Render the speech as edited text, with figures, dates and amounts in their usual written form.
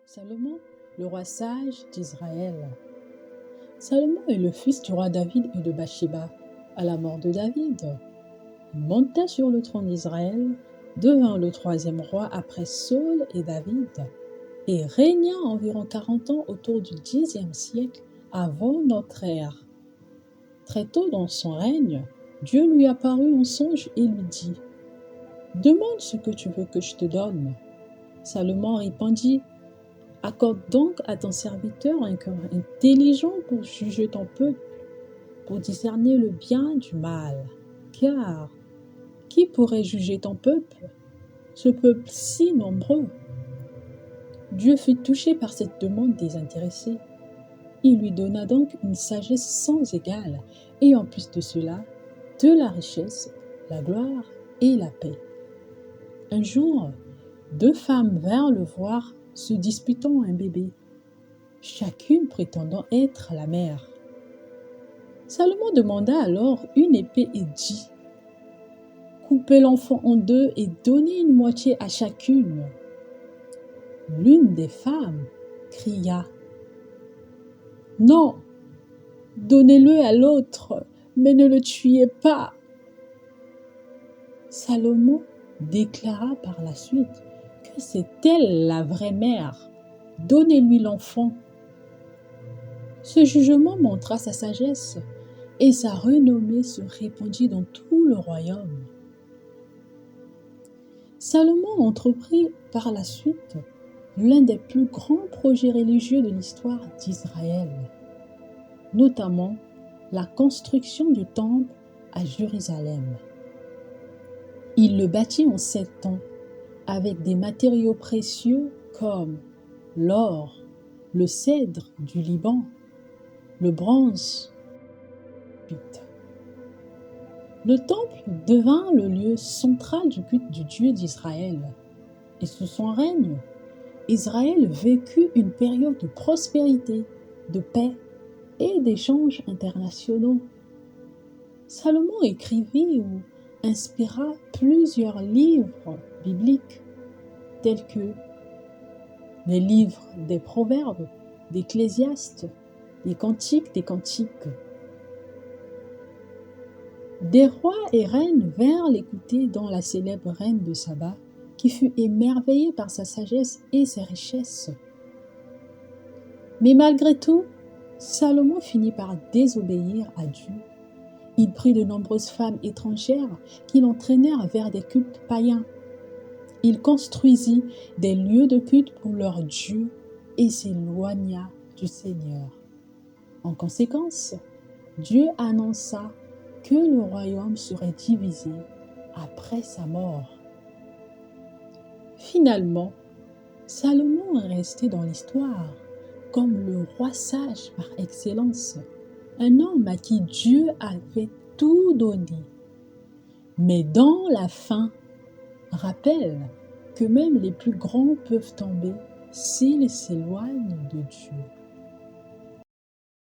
Salomon, le roi sage d'Israël. Salomon est le fils du roi David et de Bathsheba. À la mort de David, il monta sur le trône d'Israël, devint le troisième roi après Saul et David, et régna environ 40 ans autour du Xe siècle avant notre ère. Très tôt dans son règne, Dieu lui apparut en songe et lui dit « Demande ce que tu veux que je te donne. » Salomon répondit « Accorde donc à ton serviteur un cœur intelligent pour juger ton peuple, pour discerner le bien du mal. Car qui pourrait juger ton peuple, ce peuple si nombreux ?» Dieu fut touché par cette demande désintéressée. Il lui donna donc une sagesse sans égale, et en plus de cela, de la richesse, la gloire et la paix. Un jour, 2 femmes vinrent le voir se disputant un bébé, chacune prétendant être la mère. Salomon demanda alors une épée et dit « Coupez l'enfant en 2 et donnez une moitié à chacune. » L'une des femmes cria « Non, donnez-le à l'autre, mais ne le tuez pas. » Salomon déclara par la suite que c'est elle la vraie mère. Donnez-lui l'enfant. Ce jugement montra sa sagesse et sa renommée se répandit dans tout le royaume. Salomon entreprit par la suite l'un des plus grands projets religieux de l'histoire d'Israël, notamment la construction du temple à Jérusalem. Il le bâtit en 7 ans avec des matériaux précieux comme l'or, le cèdre du Liban, le bronze. Le temple devint le lieu central du culte du Dieu d'Israël. Et sous son règne, Israël vécut une période de prospérité, de paix et d'échanges internationaux. Salomon écrivit ou inspira plusieurs livres bibliques, tels que les livres des Proverbes, d'Ecclésiaste, des Cantiques des Cantiques. Des rois et reines vinrent l'écouter, dont la célèbre reine de Saba, qui fut émerveillée par sa sagesse et ses richesses. Mais malgré tout, Salomon finit par désobéir à Dieu. Il prit de nombreuses femmes étrangères qui l'entraînèrent vers des cultes païens. Il construisit des lieux de culte pour leur Dieu et s'éloigna du Seigneur. En conséquence, Dieu annonça que le royaume serait divisé après sa mort. Finalement, Salomon est resté dans l'histoire comme le roi sage par excellence, un homme à qui Dieu avait tout donné. Mais dans la fin, rappelle que même les plus grands peuvent tomber s'ils s'éloignent de Dieu.